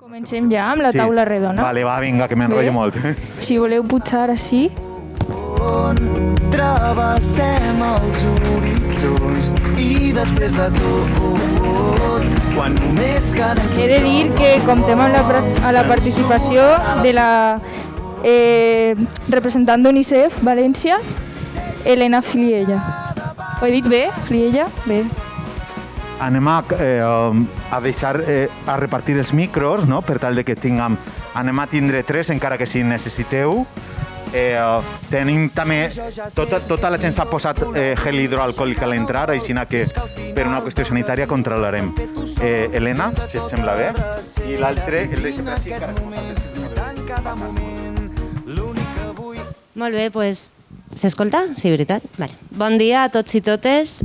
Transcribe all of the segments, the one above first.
Comencem ja amb la taula redona. Vale, va, vinga, que m'enrotllo molt. Si voleu pujar així. Travessem els horitzons i després de tot, quan només quedem... He de dir que comptem amb la participació de la representant d'UNICEF València, Elena Filiella. Ho he dit bé, Filiella? Bé. Anem a deixar, a repartir els micros, no?, per tal de que tinguem... Anem a tindre 3, encara que si necessiteu. Tenim també... Tota la gent s'ha posat gel hidroalcohòlic a l'entrar, així que per una qüestió sanitària controlarem. Elena, si et sembla bé. I l'altre el deixem així, encara que vosaltres... Molt bé, doncs... S'escolta? Sí, veritat? Vale. Bon dia a tots i totes,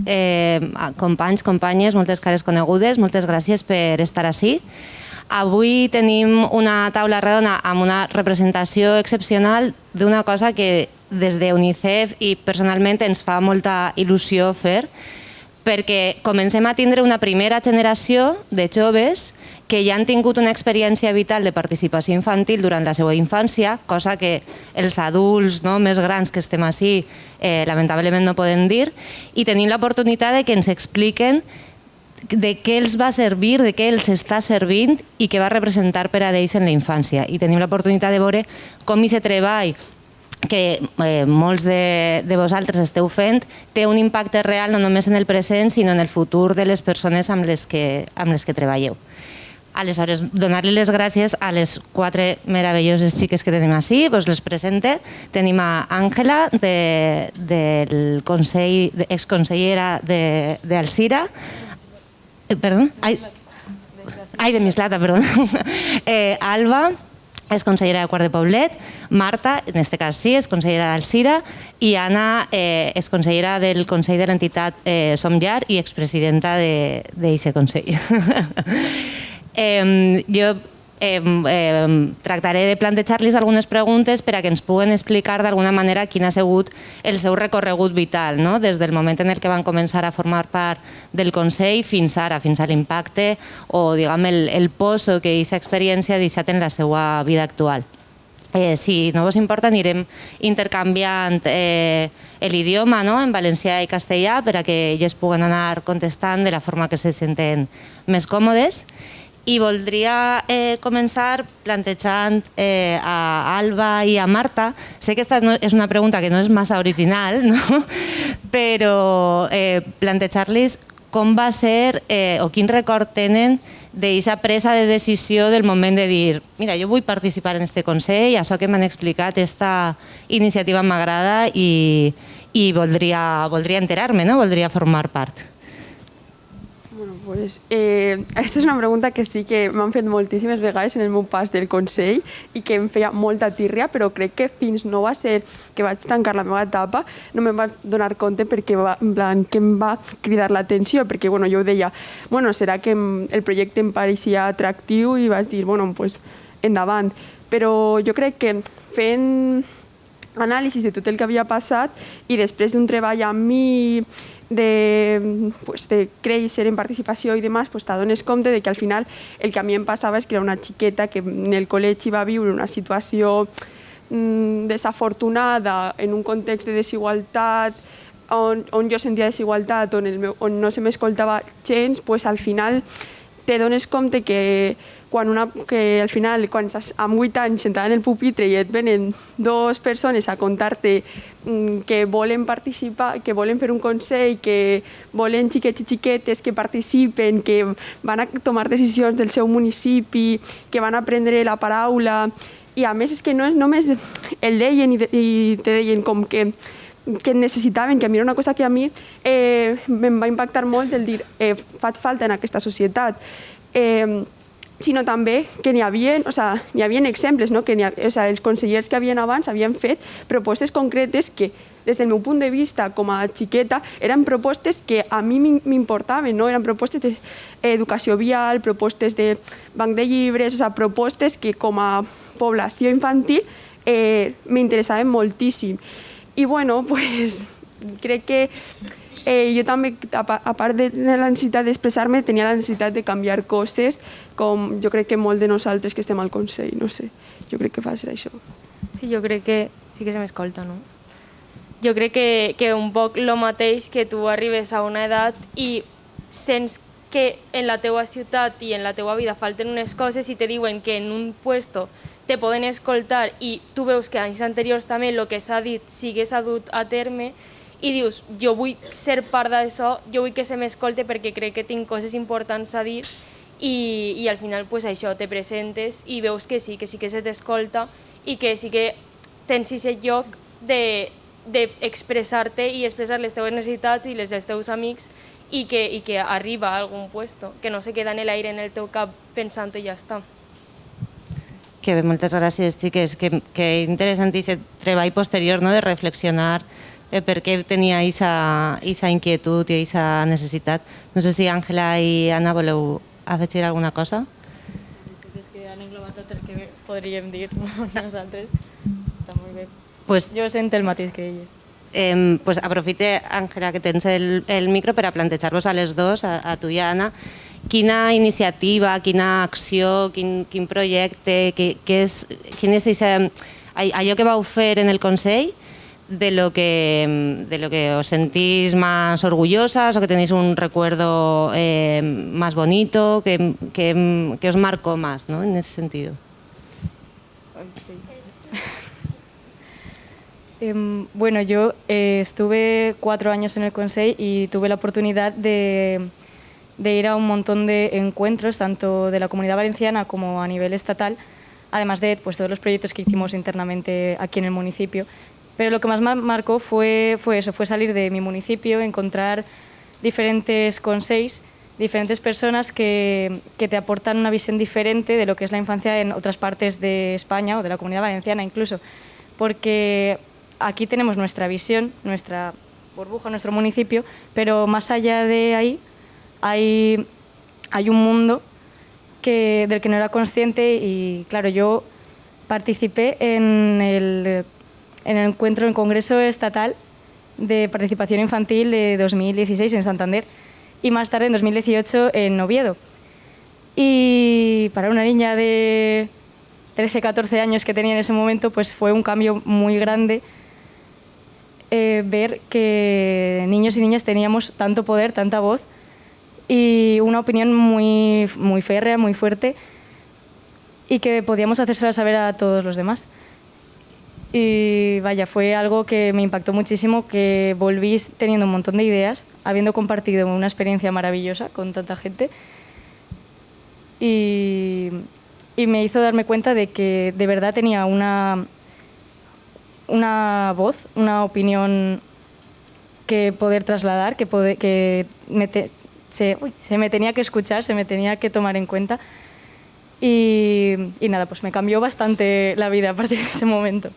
companys, companyes, moltes cares conegudes, moltes gràcies per estar ací. Avui tenim una taula redona amb una representació excepcional d'una cosa que des de UNICEF i personalment ens fa molta il·lusió fer, perquè comencem a tindre una primera generació de joves que ja han tingut una experiència vital de participació infantil durant la seva infància, cosa que els adults més grans que estem ací lamentablement no podem dir, i tenim l'oportunitat de que ens expliquen de què els va servir, de què els està servint i què va representar per a ells en la infància. I tenim l'oportunitat de veure com aquest treball que molts de vosaltres esteu fent té un impacte real no només en el present, sinó en el futur de les persones amb les que treballeu. Aleshores, donar-li les gràcies a les 4 meravelloses xiques que tenim ací, us les presente. Tenim a Àngela, del Consell, exconsellera d'Alzira. Perdó? Ai, de Mislata, perdó. Alba, és consellera de Quart de Poblet, Marta, en aquest cas sí, és consellera d'Alzira, i Anna és consellera del Consell de l'entitat Som Llar i expresidenta d'aquest Consell. Jo tractaré de plantejar-los algunes preguntes per a que ens puguen explicar d'alguna manera quin ha sigut el seu recorregut vital, des del moment en el que van començar a formar part del Consell fins ara, fins a l'impacte o el poso que aquesta experiència ha deixat en la seva vida actual. Si no vos importa, anirem intercanviant l'idioma en valencià i castellà per a que elles puguen anar contestant de la forma que se senten més còmodes. I voldria començar plantejant a Alba i a Marta. Sé que aquesta és una pregunta que no és massa original, però plantejar-los com va ser o quin record tenen d'aquesta presa de decisió del moment de dir mira, jo vull participar en aquest Consell, això que m'han explicat, aquesta iniciativa m'agrada i voldria enterar-me, voldria formar part. Bueno, pues, aquesta és una pregunta que sí que m'han fet moltíssimes vegades en el meu pas del Consell i que em feia molta tírria, però crec que fins no va ser que vaig tancar la meva etapa no me'n vaig donar compte perquè que em va cridar l'atenció, perquè jo deia, serà que el projecte em pareixia atractiu i vaig dir, pues, endavant. Però jo crec que fent anàlisis de tot el que havia passat i després d'un treball amb mi de créixer en participació i demás, t'adones compte que al final el que a mi em passava és que era una xiqueta que en el col·legi va viure una situació desafortunada en un context de desigualtat, on jo sentia desigualtat, on no se m'escoltava gens, al final t'adones compte que al final, quan estàs amb 8 anys sentada en el pupitre i et venen 2 persones a contar-te que volen participar, que volen fer un consell, que volen xiquets i xiquetes que participen, que van a tomar decisions del seu municipi, que van a prendre la paraula, i a més és que no és només el deien i te deien com que necessitaven, que a mi era una cosa que a mi em va impactar molt el dir faig falta en aquesta societat, sinó també que n'hi havia exemples, que els consellers que havien abans havien fet propostes concretes que, des del meu punt de vista com a xiqueta, eren propostes que a mi m'importaven, eren propostes d'educació vial, propostes de banc de llibres, propostes que com a població infantil m'interessaven moltíssim. I crec que jo també, a part de la necessitat d'expressar-me, tenia la necessitat de canviar coses, com jo crec que molt de nosaltres que estem al Consell, no sé, jo crec que fa ser això. Sí, jo crec que sí que se m'escolta, no? Jo crec que un poc el mateix que tu arribes a una edat i sents que en la teua ciutat i en la teua vida falten unes coses i te diuen que en un puesto te poden escoltar i tu veus que anys anteriors també el que s'ha dit sí que s'ha dut a terme i dius, jo vull ser part d'això, jo vull que se m'escolte perquè crec que tinc coses importants a dir i al final pues, això, te presentes i veus que sí que se t'escolta i que sí que tens aquest lloc d'expressar-te i expressar les teves necessitats i les dels teus amics i que arriba a algun puesto, que no se queda en l'aire en el teu cap pensant-ho i ja està. Que bé, moltes gràcies, xiques. Que interessant aquest treball posterior, no?, de reflexionar de per què tenia aquesta inquietud i aquesta necessitat. No sé si Àngela i Anna voleu afegir alguna cosa? És que han englobat tot el que podríem dir nosaltres. Està molt bé. Pues, Jo sento el mateix que elles. pues aprofite, Àngela, que tens el micro per a plantejar-vos a les dos, a tu i a Anna, quina iniciativa, quina acció, quin projecte, quin és allò que vau fer en el Consell de lo que os sentís más orgullosas o que tenéis un recuerdo más bonito, que os marcó más, ¿no?, en ese sentido. Bueno, yo estuve 4 años en el Consell y tuve la oportunidad de ir a un montón de encuentros, tanto de la Comunidad Valenciana como a nivel estatal, además de pues, todos los proyectos que hicimos internamente aquí en el municipio. Pero lo que más me marcó fue eso, fue salir de mi municipio, encontrar diferentes consells, diferentes personas que te aportan una visión diferente de lo que es la infancia en otras partes de España o de la Comunidad Valenciana incluso, porque aquí tenemos nuestra visión, nuestra burbuja, nuestro municipio, pero más allá de ahí hay un mundo del que no era consciente y, claro, yo participé en el encuentro, en el Congreso Estatal de Participación Infantil de 2016 en Santander y más tarde en 2018 en Oviedo. Y para una niña de 13, 14 años que tenía en ese momento, pues fue un cambio muy grande ver que niños y niñas teníamos tanto poder, tanta voz y una opinión muy, muy férrea, muy fuerte y que podíamos hacérsela saber a todos los demás. Y vaya, fue algo que me impactó muchísimo, que volví teniendo un montón de ideas, habiendo compartido una experiencia maravillosa con tanta gente y me hizo darme cuenta de que de verdad tenía una voz, una opinión que poder trasladar, que se me tenía que escuchar, se me tenía que tomar en cuenta y nada, pues me cambió bastante la vida a partir de ese momento.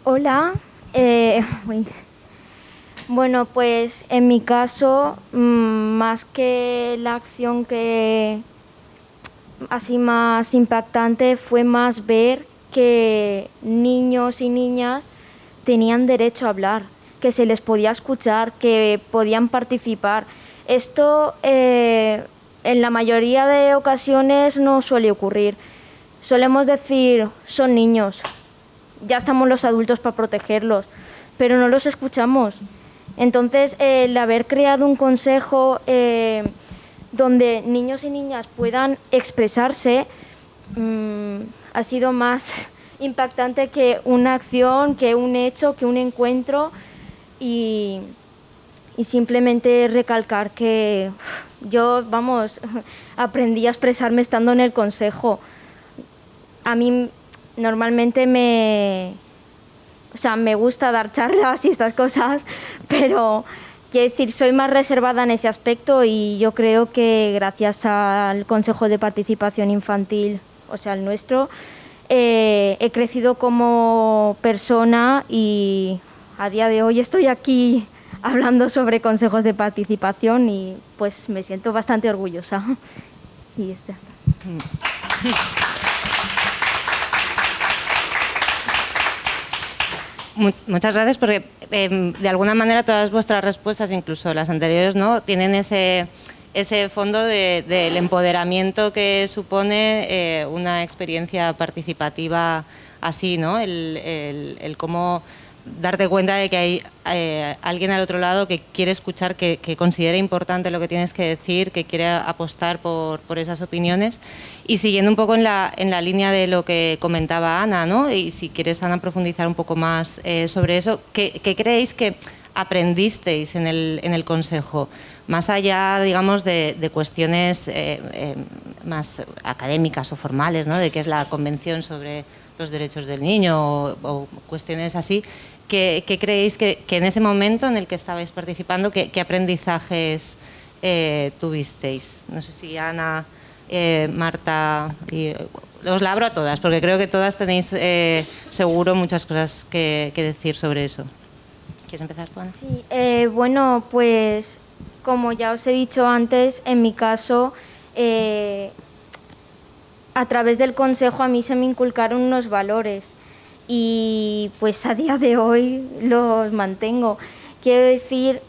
Hola, bueno, pues en mi caso, más que la acción que así más impactante fue más ver que niños y niñas tenían derecho a hablar, que se les podía escuchar, que podían participar. Esto en la mayoría de ocasiones no suele ocurrir. Solemos decir, son niños, ya estamos los adultos para protegerlos, pero no los escuchamos. Entonces, el haber creado un consejo donde niños y niñas puedan expresarse ha sido más impactante que una acción, que un hecho, que un encuentro y simplemente recalcar que yo, vamos, aprendí a expresarme estando en el consejo. A mí normalmente me gusta dar charlas y estas cosas, pero quiero decir, soy más reservada en ese aspecto y yo creo que gracias al Consejo de Participación Infantil, o sea, el nuestro, he crecido como persona y a día de hoy estoy aquí hablando sobre consejos de participación y pues me siento bastante orgullosa. Y está. Muchas gracias porque de alguna manera todas vuestras respuestas, incluso las anteriores, ¿no?, tienen ese fondo del empoderamiento que supone una experiencia participativa así, ¿no? El cómo darte cuenta de que hay alguien al otro lado que quiere escuchar, que considera importante lo que tienes que decir, que quiere apostar por esas opiniones. Y siguiendo un poco en la línea de lo que comentaba Ana, ¿no?, y si quieres, Ana, profundizar un poco más sobre eso, ¿qué creéis que aprendisteis en el Consejo? Más allá, digamos, de cuestiones más académicas o formales, ¿no?, de qué es la Convención sobre los Derechos del Niño o cuestiones así, ¿qué creéis que en ese momento en el que estabais participando, qué aprendizajes tuvisteis? No sé si Ana, Marta, os la abro a todas, porque creo que todas tenéis seguro muchas cosas que decir sobre eso. ¿Quieres empezar tú, Ana? Sí, bueno, pues como ya os he dicho antes, en mi caso, a través del Consejo a mí se me inculcaron unos valores y pues a día de hoy los mantengo. Quiero decir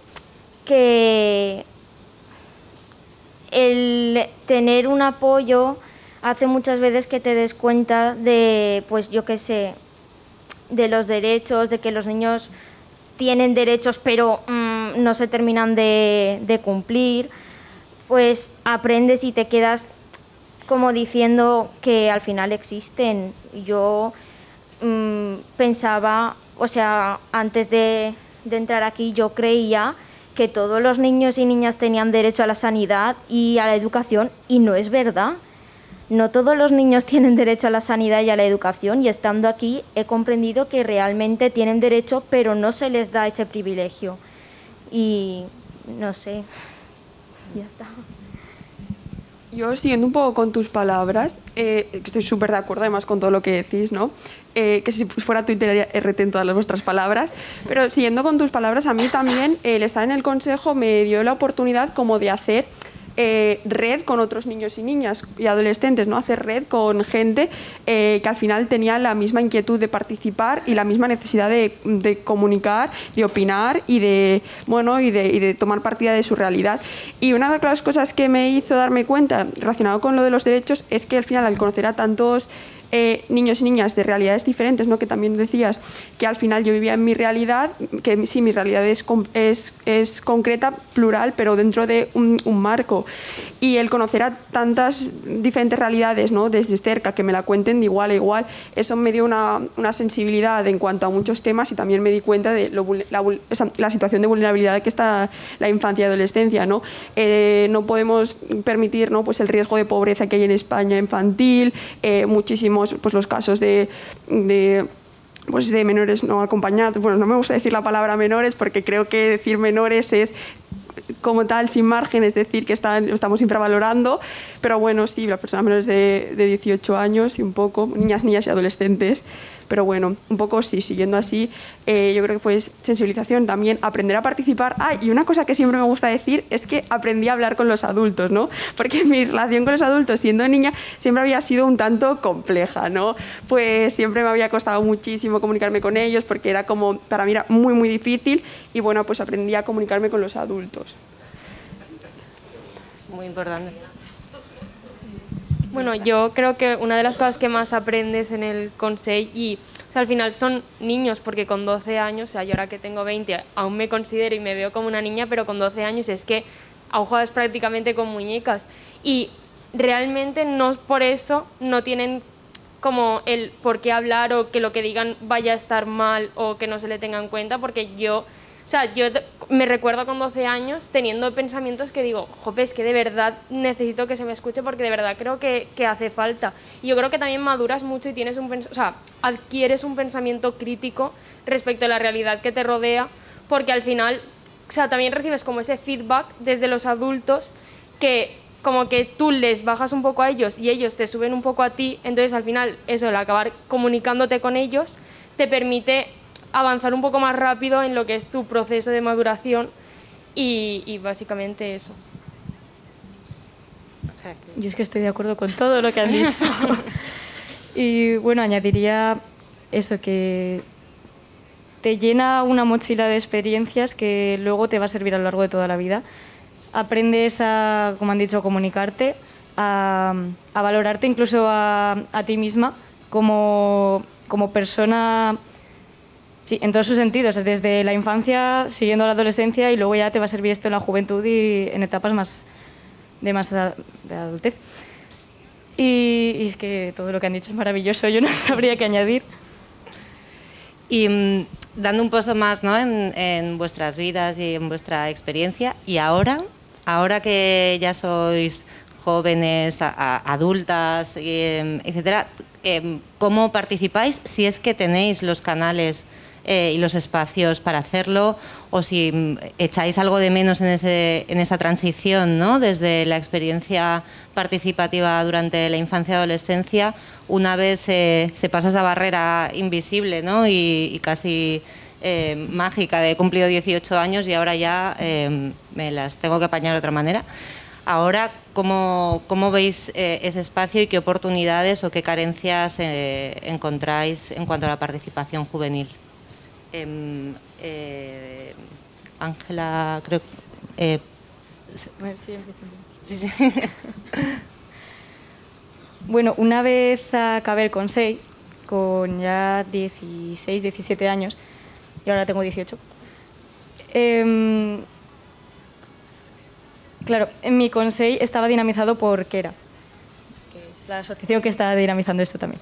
que el tener un apoyo hace muchas veces que te des cuenta de, pues yo qué sé, de los derechos, de que los niños tienen derechos pero no se terminan de cumplir, pues aprendes y te quedas como diciendo que al final existen. Yo pensaba, o sea, antes de entrar aquí yo creía que todos los niños y niñas tenían derecho a la sanidad y a la educación, y no es verdad. No todos los niños tienen derecho a la sanidad y a la educación, y estando aquí he comprendido que realmente tienen derecho, pero no se les da ese privilegio. Y no sé, ya está. Yo, siguiendo un poco con tus palabras, estoy súper de acuerdo además con todo lo que decís, ¿no? Que si fuera Twitter RT en todas las vuestras palabras, pero siguiendo con tus palabras, a mí también el estar en el Consejo me dio la oportunidad como de hacer red con otros niños y niñas y adolescentes, ¿no? Hacer red con gente que al final tenía la misma inquietud de participar y la misma necesidad de comunicar, de opinar y de tomar partida de su realidad. Y una de las cosas que me hizo darme cuenta relacionado con lo de los derechos es que al final, al conocer a tantos niños y niñas de realidades diferentes, ¿no?, que también decías que al final yo vivía en mi realidad, que sí, mi realidad es concreta, plural, pero dentro de un marco. Y el conocer a tantas diferentes realidades, ¿no?, desde cerca, que me la cuenten de igual a igual, eso me dio una sensibilidad en cuanto a muchos temas, y también me di cuenta de la situación de vulnerabilidad que está la infancia y adolescencia, ¿no? No podemos permitir, ¿no?, pues el riesgo de pobreza que hay en España infantil, muchísimos pues los casos de menores no acompañados. Bueno, no me gusta decir la palabra menores porque creo que decir menores es como tal sin margen, es decir, que lo estamos infravalorando, pero bueno, sí, las personas menores de 18 años y un poco, niñas y adolescentes. Pero bueno, un poco sí, siguiendo así, yo creo que fue sensibilización también, aprender a participar. Y una cosa que siempre me gusta decir es que aprendí a hablar con los adultos, ¿no? Porque mi relación con los adultos, siendo niña, siempre había sido un tanto compleja, ¿no? Pues siempre me había costado muchísimo comunicarme con ellos porque era como, para mí era muy, muy difícil, y bueno, pues aprendí a comunicarme con los adultos. Muy importante. Bueno, yo creo que una de las cosas que más aprendes en el Consell, y o sea, al final son niños, porque con 12 años, o sea, yo ahora que tengo 20 aún me considero y me veo como una niña, pero con 12 años es que aún juegas prácticamente con muñecas, y realmente no por eso no tienen como el por qué hablar o que lo que digan vaya a estar mal o que no se le tenga en cuenta, porque yo me recuerdo con 12 años teniendo pensamientos que digo, jope, es que de verdad necesito que se me escuche porque de verdad creo que hace falta. Y yo creo que también maduras mucho y tienes adquieres un pensamiento crítico respecto a la realidad que te rodea, porque al final, o sea, también recibes como ese feedback desde los adultos que como que tú les bajas un poco a ellos y ellos te suben un poco a ti, entonces al final eso, el acabar comunicándote con ellos te permite avanzar un poco más rápido en lo que es tu proceso de maduración y básicamente eso. Yo es que estoy de acuerdo con todo lo que han dicho. Y bueno, añadiría eso, que te llena una mochila de experiencias que luego te va a servir a lo largo de toda la vida. Aprendes a, como han dicho, a comunicarte, a valorarte incluso a ti misma como persona, sí, en todos sus sentidos, desde la infancia, siguiendo la adolescencia, y luego ya te va a servir esto en la juventud y en etapas de adultez. Y es que todo lo que han dicho es maravilloso, yo no sabría qué añadir. Y dando un paso más, ¿no?, en vuestras vidas y en vuestra experiencia, y ahora que ya sois jóvenes, adultas, etcétera, ¿cómo participáis? Si es que tenéis los canales y los espacios para hacerlo, o si echáis algo de menos en esa transición, ¿no?, desde la experiencia participativa durante la infancia y adolescencia, una vez se pasa esa barrera invisible, ¿no?, y casi mágica de he cumplido 18 años y ahora ya me las tengo que apañar de otra manera. Ahora, ¿cómo veis ese espacio y qué oportunidades o qué carencias encontráis en cuanto a la participación juvenil? Ángela, creo... Sí. Bueno, una vez acabé el Consell, con ya 16, 17 años, y ahora tengo 18, claro, en mi Consell estaba dinamizado por Kera, que es la asociación que está dinamizando esto también.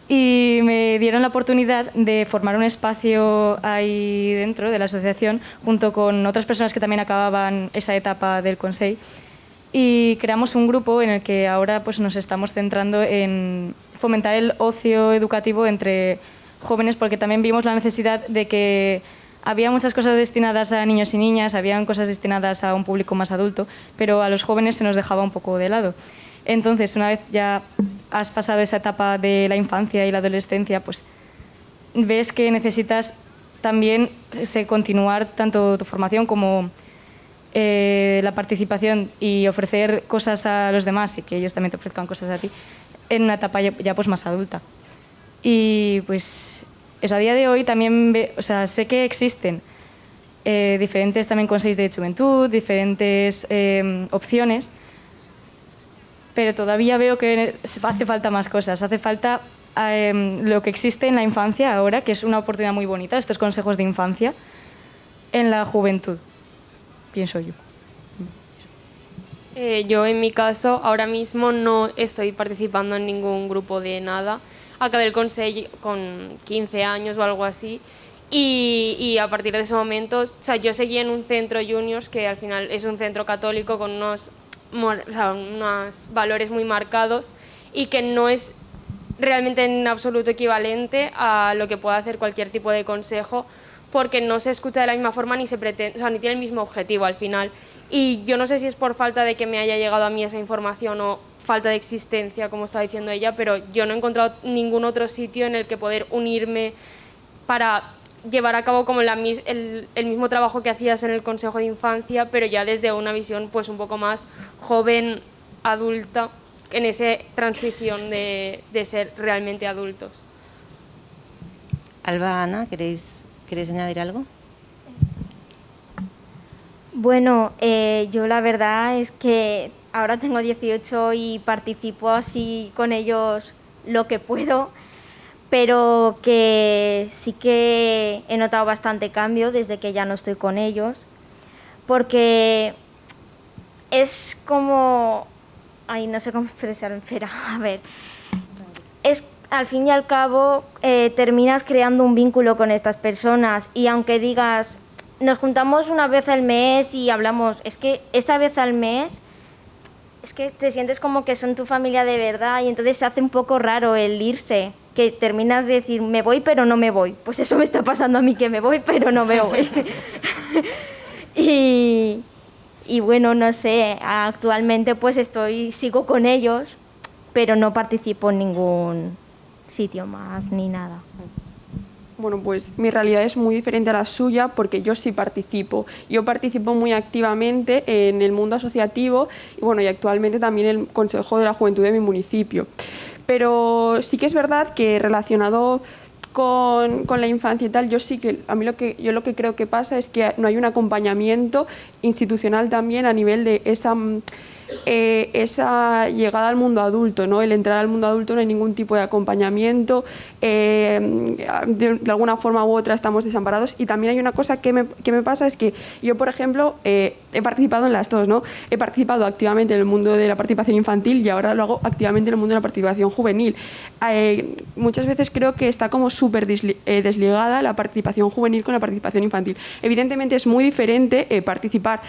Y me dieron la oportunidad de formar un espacio ahí dentro de la asociación junto con otras personas que también acababan esa etapa del Consell, y creamos un grupo en el que ahora pues, nos estamos centrando en fomentar el ocio educativo entre jóvenes, porque también vimos la necesidad de que había muchas cosas destinadas a niños y niñas, habían cosas destinadas a un público más adulto, pero a los jóvenes se nos dejaba un poco de lado. Entonces, una vez ya has pasado esa etapa de la infancia y la adolescencia, pues ves que necesitas también continuar tanto tu formación como la participación y ofrecer cosas a los demás y que ellos también te ofrezcan cosas a ti en una etapa ya pues más adulta. Y pues eso, a día de hoy también sé que existen diferentes también consejos de juventud, diferentes opciones, pero todavía veo que hace falta más cosas. Hace falta lo que existe en la infancia ahora, que es una oportunidad muy bonita, estos consejos de infancia, en la juventud, pienso yo. Yo, en mi caso, ahora mismo no estoy participando en ningún grupo de nada. Acabé el Consell con 15 años o algo así, y a partir de ese momento, o sea, yo seguí en un centro juniors, que al final es un centro católico con unos valores muy marcados y que no es realmente en absoluto equivalente a lo que pueda hacer cualquier tipo de consejo, porque no se escucha de la misma forma ni se pretende, o sea, ni tiene el mismo objetivo al final. Y yo no sé si es por falta de que me haya llegado a mí esa información o falta de existencia, como estaba diciendo ella, pero yo no he encontrado ningún otro sitio en el que poder unirme para llevar a cabo como el mismo trabajo que hacías en el Consejo de Infancia, pero ya desde una visión pues un poco más joven, adulta, en esa transición de ser realmente adultos. Alba, Ana, ¿queréis añadir algo? Bueno, yo la verdad es que ahora tengo 18 y participo así con ellos lo que puedo, pero que sí que he notado bastante cambio desde que ya no estoy con ellos, porque es como... Ay, no sé cómo expresarlo, espera, a ver. Es, al fin y al cabo, terminas creando un vínculo con estas personas, y aunque digas, nos juntamos una vez al mes y hablamos, es que esa vez al mes es que te sientes como que son tu familia de verdad, y entonces se hace un poco raro el irse, que terminas de decir, me voy pero no me voy. Pues eso me está pasando a mí, que me voy pero no me voy. Y bueno, no sé, actualmente pues sigo con ellos, pero no participo en ningún sitio más ni nada. Bueno, pues mi realidad es muy diferente a la suya, porque yo sí participo. Yo participo muy activamente en el mundo asociativo y, bueno, y actualmente también en el Consejo de la Juventud de mi municipio. Pero sí que es verdad que relacionado con la infancia y tal, yo sí que, a mí yo lo que creo que pasa es que no hay un acompañamiento institucional también a nivel de esa llegada al mundo adulto, ¿no? El entrar al mundo adulto no hay ningún tipo de acompañamiento, de alguna forma u otra estamos desamparados. Y también hay una cosa que me pasa, es que yo, por ejemplo, he participado en las dos, ¿no? He participado activamente en el mundo de la participación infantil y ahora lo hago activamente en el mundo de la participación juvenil. Muchas veces creo que está como súper desligada la participación juvenil con la participación infantil. Evidentemente es muy diferente participar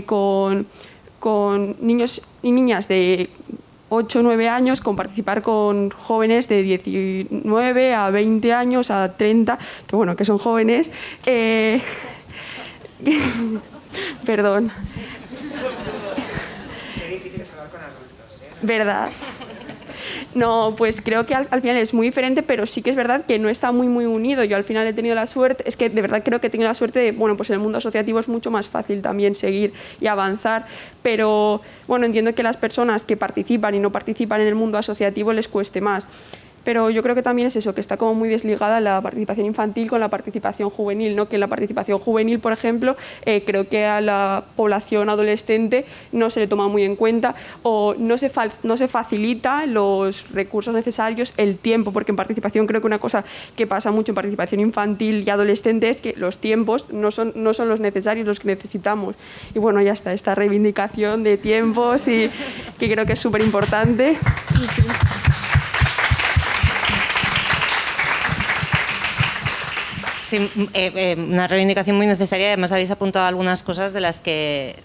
con niños y niñas de 8 o 9 años, con participar con jóvenes de 19 a 20 años, a 30, que bueno, que son jóvenes. Perdón. Qué difícil es hablar con adultos, ¿eh? ¿Verdad? No, pues creo que al final es muy diferente, pero sí que es verdad que no está muy unido. Yo al final he tenido la suerte, es que de verdad creo que he tenido la suerte de, bueno, pues en el mundo asociativo es mucho más fácil también seguir y avanzar, pero bueno, entiendo que las personas que participan y no participan en el mundo asociativo les cueste más. Pero yo creo que también es eso, que está como muy desligada la participación infantil con la participación juvenil, ¿no? Que en la participación juvenil, por ejemplo, creo que a la población adolescente no se le toma muy en cuenta o no se facilita los recursos necesarios, el tiempo, porque en participación creo que una cosa que pasa mucho en participación infantil y adolescente es que los tiempos no son los necesarios, los que necesitamos. Y bueno, ya está, esta reivindicación de tiempos y que creo que es súper importante. Sí, una reivindicación muy necesaria. Además habéis apuntado algunas cosas de las que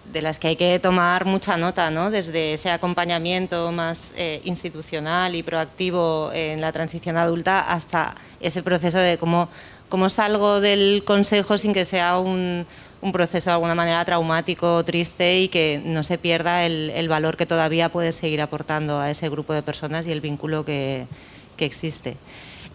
hay que tomar mucha nota, ¿no? Desde ese acompañamiento más institucional y proactivo en la transición adulta hasta ese proceso de cómo salgo del consejo sin que sea un proceso de alguna manera traumático o triste y que no se pierda el valor que todavía puedes seguir aportando a ese grupo de personas y el vínculo que existe.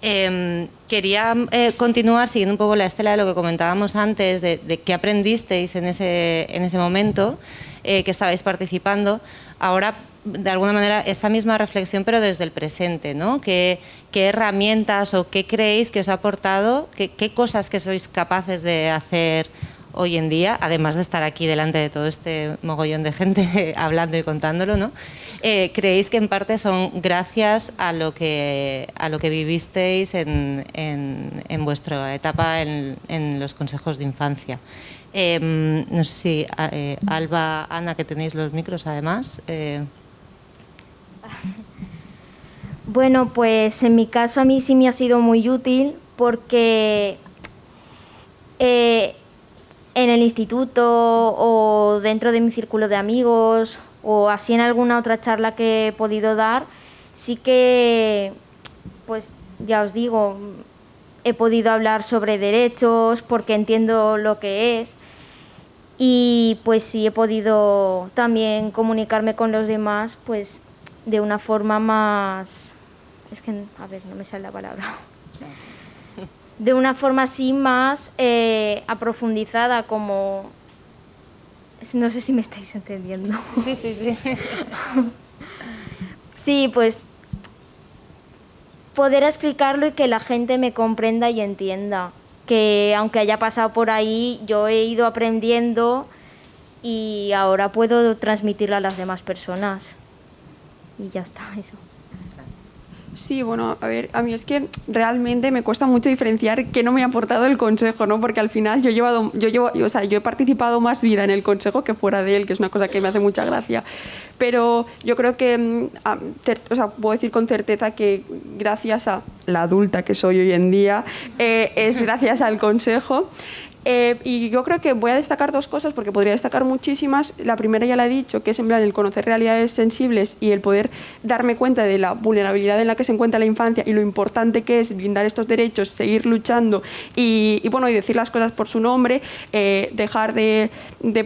Quería continuar siguiendo un poco la estela de lo que comentábamos antes, de qué aprendisteis en ese momento que estabais participando. Ahora, de alguna manera, esa misma reflexión, pero desde el presente, ¿no? ¿Qué herramientas o qué creéis que os ha aportado, qué cosas que sois capaces de hacer hoy en día, además de estar aquí delante de todo este mogollón de gente hablando y contándolo, ¿no? ¿Creéis que en parte son gracias a lo que vivisteis en vuestra etapa en los consejos de infancia? No sé si Alba, Ana, que tenéis los micros además. Bueno, pues en mi caso a mí sí me ha sido muy útil porque en el instituto o dentro de mi círculo de amigos o así en alguna otra charla que he podido dar, sí que, pues ya os digo, he podido hablar sobre derechos porque entiendo lo que es y pues sí he podido también comunicarme con los demás pues de una forma más... Es que, a ver, no me sale la palabra. De una forma así más aprofundizada, como... No sé si me estáis entendiendo. Sí. Sí, pues poder explicarlo y que la gente me comprenda y entienda. Que aunque haya pasado por ahí, yo he ido aprendiendo y ahora puedo transmitirlo a las demás personas. Y ya está, eso. Sí, bueno, a ver, a mí es que realmente me cuesta mucho diferenciar qué no me ha aportado el consejo, ¿no? Porque al final yo he participado más vida en el consejo que fuera de él, que es una cosa que me hace mucha gracia. Pero yo creo que, puedo decir con certeza que gracias a la adulta que soy hoy en día, es gracias al consejo. Y yo creo que voy a destacar dos cosas porque podría destacar muchísimas. La primera ya la he dicho, que es en plan el conocer realidades sensibles y el poder darme cuenta de la vulnerabilidad en la que se encuentra la infancia y lo importante que es blindar estos derechos, seguir luchando y decir las cosas por su nombre, dejar de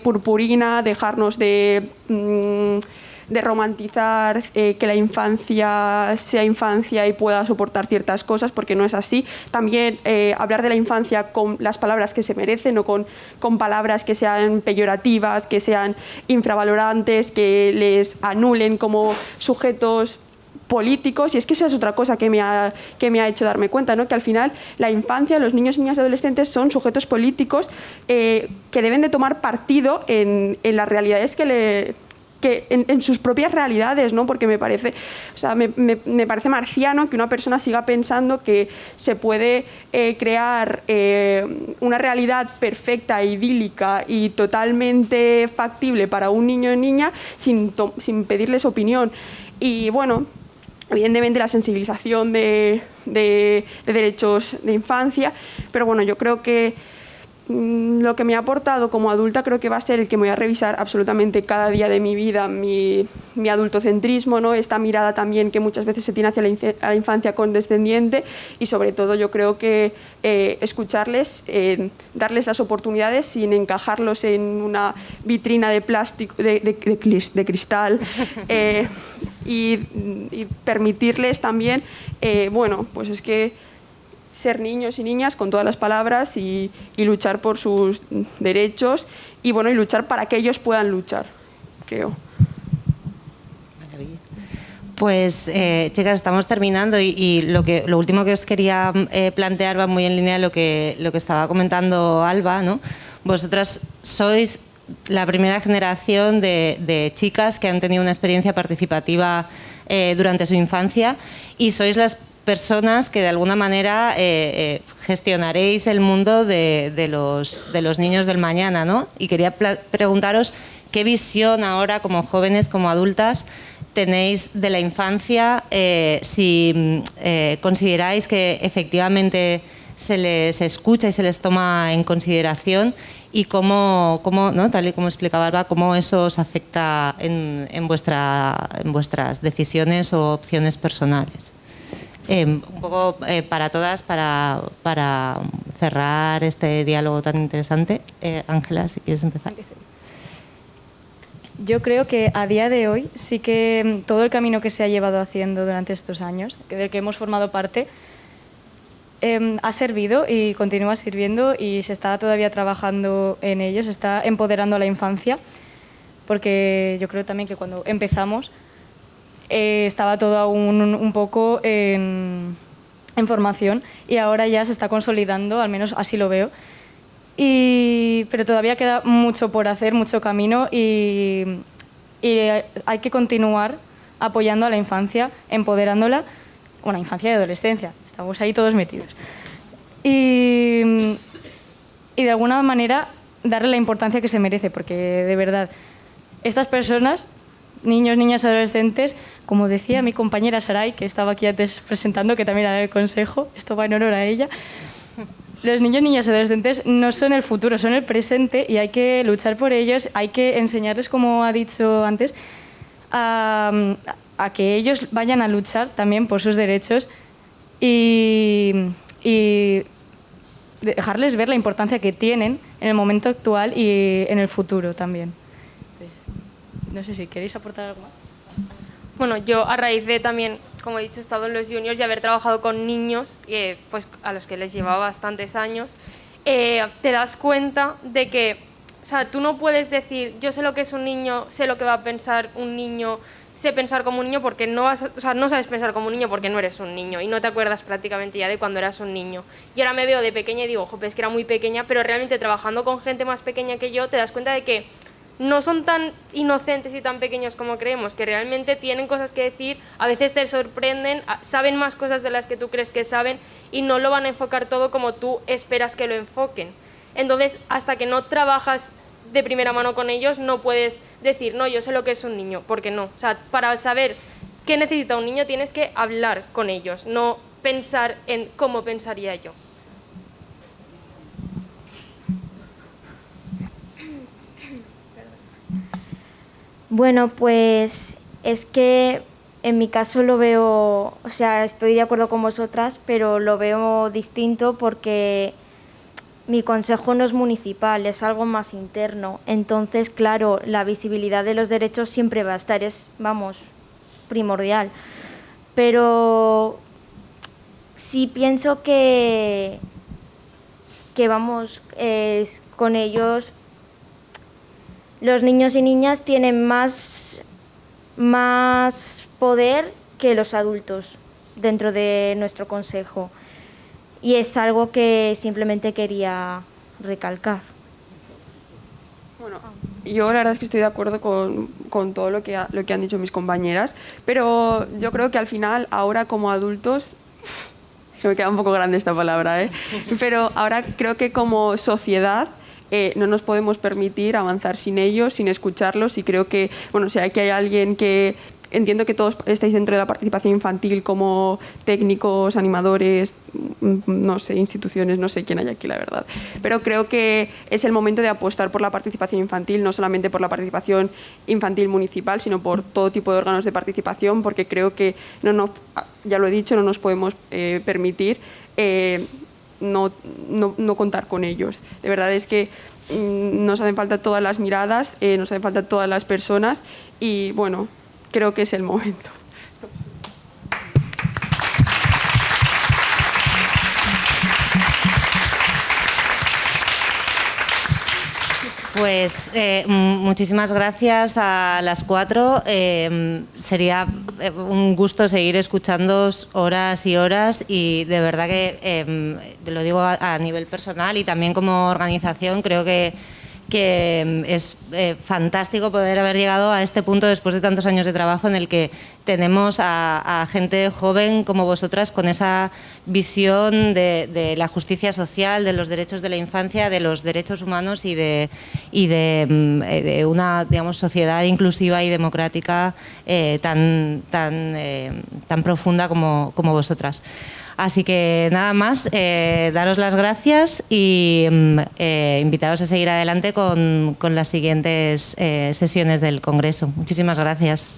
purpurina, dejarnos de romantizar que la infancia sea infancia y pueda soportar ciertas cosas, porque no es así. También hablar de la infancia con las palabras que se merecen, no con palabras que sean peyorativas, que sean infravalorantes, que les anulen como sujetos políticos, y es que esa es otra cosa que me ha hecho darme cuenta, ¿no? Que al final la infancia, los niños, niñas y adolescentes son sujetos políticos que deben de tomar partido en las realidades en sus propias realidades, ¿no? Porque me parece marciano que una persona siga pensando que se puede crear una realidad perfecta, idílica y totalmente factible para un niño o niña sin pedirles opinión. Y bueno, evidentemente la sensibilización de derechos de infancia, pero bueno, yo creo que lo que me ha aportado como adulta creo que va a ser el que me voy a revisar absolutamente cada día de mi vida, mi adultocentrismo, ¿no? Esta mirada también que muchas veces se tiene hacia la infancia condescendiente, y sobre todo yo creo que escucharles, darles las oportunidades sin encajarlos en una vitrina de plástico, de cristal, y permitirles también, bueno, pues es que ser niños y niñas con todas las palabras y luchar por sus derechos y bueno, y luchar para que ellos puedan luchar, creo. Pues chicas, estamos terminando y lo último que os quería plantear va muy en línea de lo que estaba comentando Alba, ¿no? Vosotras sois la primera generación de chicas que han tenido una experiencia participativa durante su infancia, y sois las personas que de alguna manera gestionaréis el mundo de los niños del mañana, ¿no? Y quería preguntaros qué visión ahora, como jóvenes, como adultas, tenéis de la infancia, si consideráis que efectivamente se les escucha y se les toma en consideración, y cómo, ¿no? Tal y como explicaba Alba, cómo eso os afecta en vuestras decisiones o opciones personales. Un poco para todas, para cerrar este diálogo tan interesante. Ángela, si quieres empezar. Yo creo que a día de hoy sí que todo el camino que se ha llevado haciendo durante estos años, del que hemos formado parte, ha servido y continúa sirviendo, y se está todavía trabajando en ello, se está empoderando a la infancia, porque yo creo también que cuando empezamos estaba todo aún un poco en formación, y ahora ya se está consolidando, al menos así lo veo. Pero todavía queda mucho por hacer, mucho camino, y hay que continuar apoyando a la infancia, empoderándola, bueno, infancia y adolescencia, estamos ahí todos metidos. Y de alguna manera darle la importancia que se merece, porque de verdad, estas personas, niños, niñas, adolescentes, como decía mi compañera Saray, que estaba aquí antes presentando, que también era del consejo, esto va en honor a ella, los niños, niñas y adolescentes no son el futuro, son el presente, y hay que luchar por ellos, hay que enseñarles, como ha dicho antes, a que ellos vayan a luchar también por sus derechos, y dejarles ver la importancia que tienen en el momento actual y en el futuro también. No sé si queréis aportar algo más. Bueno, yo a raíz de también, como he dicho, he estado en los juniors y haber trabajado con niños, pues a los que les llevaba bastantes años, te das cuenta de que, o sea, tú no puedes decir, yo sé lo que es un niño, sé lo que va a pensar un niño, sé pensar como un niño, porque no sabes pensar como un niño porque no eres un niño y no te acuerdas prácticamente ya de cuando eras un niño. Y ahora me veo de pequeña y digo, jope, es que era muy pequeña, pero realmente trabajando con gente más pequeña que yo, te das cuenta de que no son tan inocentes y tan pequeños como creemos, que realmente tienen cosas que decir, a veces te sorprenden, saben más cosas de las que tú crees que saben, y no lo van a enfocar todo como tú esperas que lo enfoquen. Entonces, hasta que no trabajas de primera mano con ellos, no puedes decir, no, yo sé lo que es un niño, porque no. O sea, para saber qué necesita un niño tienes que hablar con ellos, no pensar en cómo pensaría yo. Bueno, pues es que en mi caso lo veo, o sea, estoy de acuerdo con vosotras, pero lo veo distinto porque mi consejo no es municipal, es algo más interno. Entonces, claro, la visibilidad de los derechos siempre va a estar, es, vamos, primordial. Pero sí pienso que vamos, con ellos, los niños y niñas tienen más poder que los adultos dentro de nuestro consejo. Y es algo que simplemente quería recalcar. Bueno, yo la verdad es que estoy de acuerdo con todo lo que han dicho mis compañeras, pero yo creo que al final, ahora como adultos, me queda un poco grande esta palabra, pero ahora creo que como sociedad no nos podemos permitir avanzar sin ellos, sin escucharlos, y creo que, bueno, si aquí hay alguien que... Entiendo que todos estáis dentro de la participación infantil como técnicos, animadores, no sé, instituciones, no sé quién hay aquí, la verdad. Pero creo que es el momento de apostar por la participación infantil, no solamente por la participación infantil municipal, sino por todo tipo de órganos de participación, porque creo que, ya lo he dicho, no nos podemos permitir no contar con ellos. De verdad es que nos hacen falta todas las miradas, nos hacen falta todas las personas y, bueno, creo que es el momento. Pues muchísimas gracias a las 4. Sería un gusto seguir escuchándoos horas y horas, y de verdad que lo digo a nivel personal y también como organización, creo que es fantástico poder haber llegado a este punto después de tantos años de trabajo en el que tenemos a gente joven como vosotras con esa visión de la justicia social, de los derechos de la infancia, de los derechos humanos y de una, digamos, sociedad inclusiva y democrática tan profunda como vosotras. Así que nada más, daros las gracias y invitaros a seguir adelante con las siguientes sesiones del Congreso. Muchísimas gracias.